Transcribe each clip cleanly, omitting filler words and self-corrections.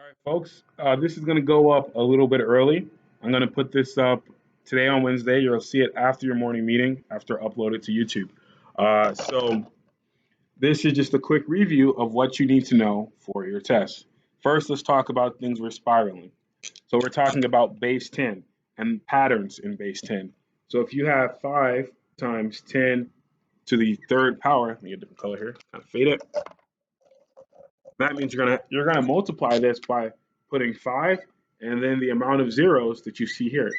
All right, folks, this is going to go up a little bit early. I'm going to put this up today on Wednesday. You'll see it after your morning meeting, after I upload it to YouTube. So this is just a quick review of what you need to know for your test. First, let's talk about things we're spiraling. So we're talking about base 10 and patterns in base 10. So if you have 5 times 10 to the third power, let me get a different color here, kind of fade it. That means you're gonna multiply this by putting 5 and then the amount of zeros that you see here.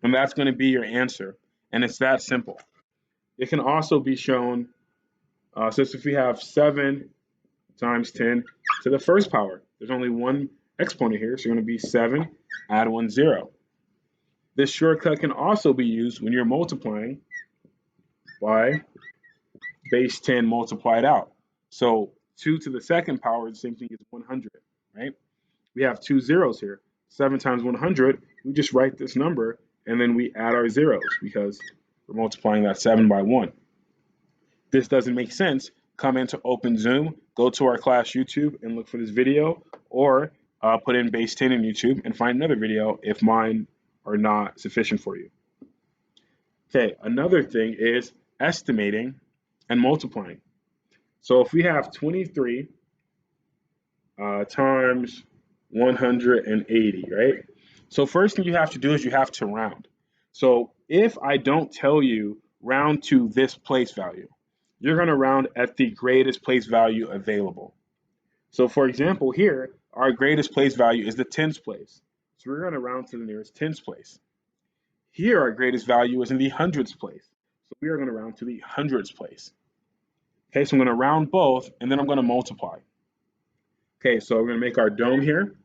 And that's going to be your answer. And it's that simple. It can also be shown, so if we have 7 times 10 to the first power, there's only one exponent here, so you're going to be 7, add 1 0. This shortcut can also be used when you're multiplying by base 10 multiplied out. So 2 to the second power is the same thing as 100, right? We have 2 zeros here. 7 times 100, we just write this number and then we add our zeros because we're multiplying that 7 by 1. This doesn't make sense. Come into OpenZoom, go to our class YouTube and look for this video, or put in base 10 in YouTube and find another video if mine are not sufficient for you. Okay, another thing is estimating and multiplying. So if we have 23 times 180, right? So first thing you have to do is you have to round. So if I don't tell you round to this place value, you're going to round at the greatest place value available. So for example, here, our greatest place value is the tens place. So we're going to round to the nearest tens place. Here, our greatest value is in the hundreds place. So we are going to round to the hundreds place. Okay, so I'm going to round both, and then I'm going to multiply. Okay, so we're going to make our dome here.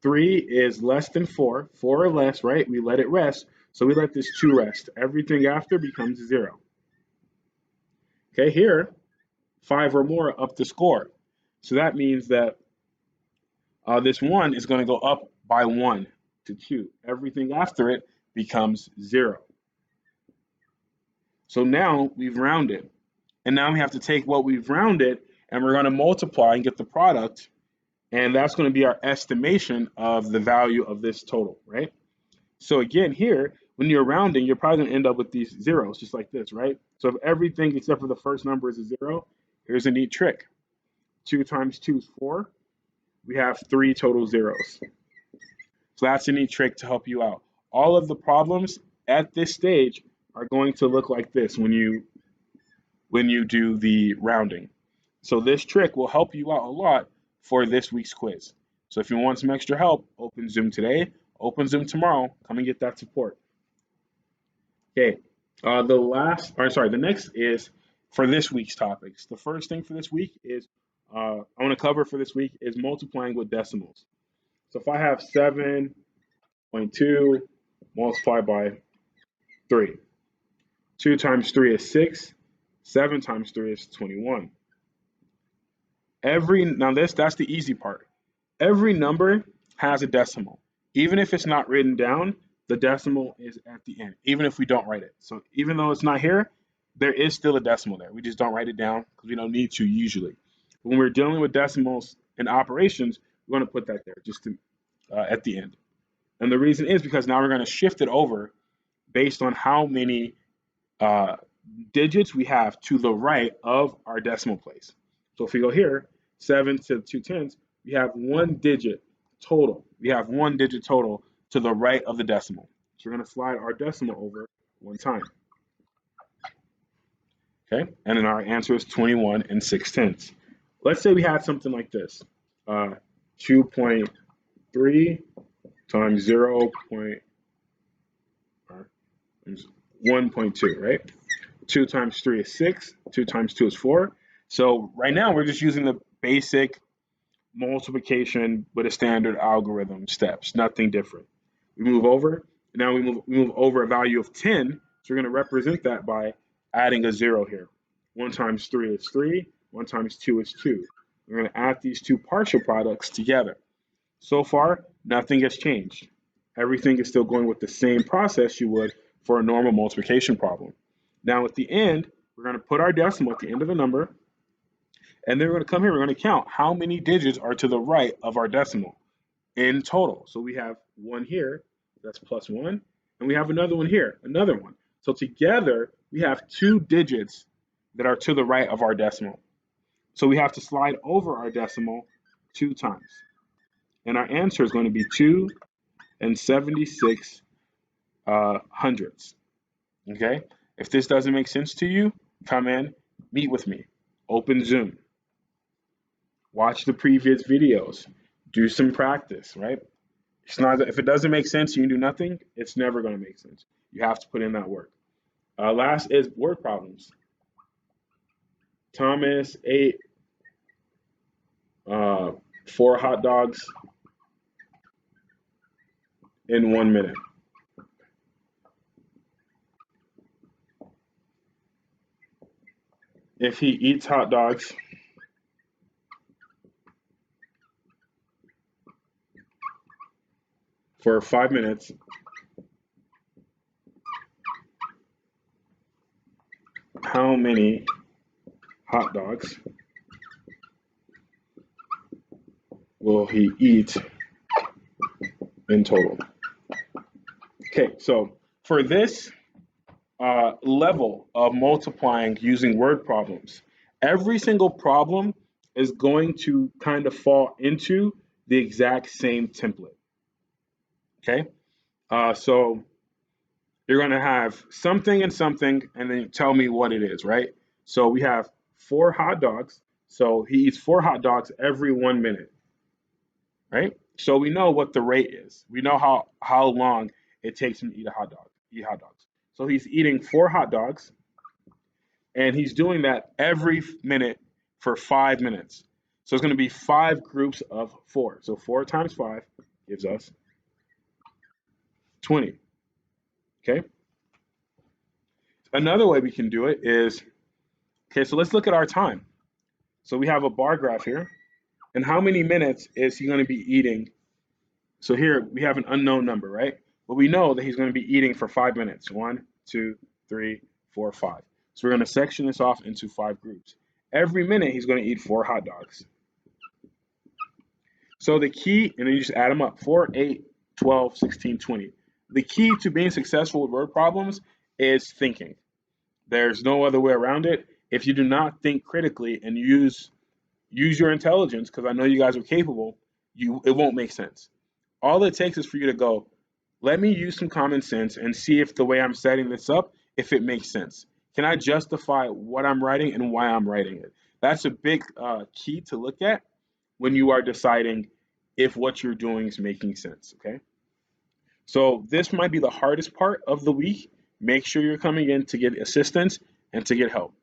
3 is less than 4. 4 or less, right? We let it rest. So we let this 2 rest. Everything after becomes 0. Okay, here, 5 or more up the score. So that means that this 1 is going to go up by 1 to 2. Everything after it becomes 0. So now we've rounded. And now we have to take what we've rounded and we're going to multiply and get the product. And that's going to be our estimation of the value of this total, right? So again, here, when you're rounding, you're probably going to end up with these zeros, just like this, right? So if everything except for the first number is a 0, here's a neat trick. 2 times 2 is 4. We have 3 total zeros. So that's a neat trick to help you out. All of the problems at this stage are going to look like this when you do the rounding. So this trick will help you out a lot for this week's quiz. So if you want some extra help, OpenZoom today, OpenZoom tomorrow. Come and get that support. Okay, the next is for this week's topics. The first thing for this week is I want to cover for this week is multiplying with decimals. So if I have 7.2 multiplied by 3, 2 times 3 is 6, 7 times 3 is 21. That's the easy part. Every number has a decimal. Even if it's not written down, the decimal is at the end, even if we don't write it. So even though it's not here, there is still a decimal there. We just don't write it down because we don't need to usually. When we're dealing with decimals in operations, we're going to put that there just at the end. And the reason is because now we're going to shift it over based on how many digits we have to the right of our decimal place. So if we go here, 7 to 2 tenths, we have 1 digit total. We have 1 digit total to the right of the decimal. So we're going to slide our decimal over 1 time. Okay, and then our answer is 21 and 6 tenths. Let's say we had something like this. 2.3 times 1.2, right? 2 times 3 is 6. 2 times 2 is 4. So right now we're just using the basic multiplication with a standard algorithm steps, nothing different. We move over. Now we move over a value of 10. So we're going to represent that by adding a 0 here. 1 times 3 is 3. 1 times 2 is 2. We're going to add these two partial products together. So far, nothing has changed. Everything is still going with the same process you would for a normal multiplication problem. Now at the end, we're going to put our decimal at the end of the number, And then we're going to come here, we're going to count how many digits are to the right of our decimal in total. So we have one here, that's +1, and we have another one here, another one. So together, we have 2 digits that are to the right of our decimal. So we have to slide over our decimal 2 times. And our answer is going to be 2 and 76 hundredths. Okay? If this doesn't make sense to you, come in, meet with me, open Zoom, watch the previous videos, do some practice, right? It's not, if it doesn't make sense, you can do nothing, it's never going to make sense. You have to put in that work. Last is word problems. Thomas ate 4 hot dogs in 1 minute. If he eats hot dogs for 5 minutes, how many hot dogs will he eat in total? Okay, so for this level of multiplying using word problems, every single problem is going to kind of fall into the exact same template. Okay, so you're going to have something and something, and then you tell me what it is, right? So we have 4 hot dogs. So he eats 4 hot dogs every 1 minute, right? So we know what the rate is. We know how long it takes him to eat hot dogs. So he's eating 4 hot dogs, and he's doing that every minute for 5 minutes. So it's going to be 5 groups of 4. So 4 times 5 gives us 20. Okay. Another way we can do it is, okay, so let's look at our time. So we have a bar graph here. And how many minutes is he going to be eating? So here we have an unknown number, right? But we know that he's going to be eating for 5 minutes. 1, 2, 3, 4, 5. So we're going to section this off into 5 groups. Every minute he's going to eat 4 hot dogs. So the key, and then you just add them up, 4, 8, 12, 16, 20. The key to being successful with word problems is thinking. There's no other way around it. If you do not think critically and use your intelligence, because I know you guys are capable, it won't make sense. All it takes is for you to go, let me use some common sense and see if the way I'm setting this up, if it makes sense. Can I justify what I'm writing and why I'm writing it? That's a big key to look at when you are deciding if what you're doing is making sense, okay? So this might be the hardest part of the week. Make sure you're coming in to get assistance and to get help.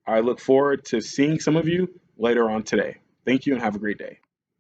I look forward to seeing some of you later on today. Thank you and have a great day.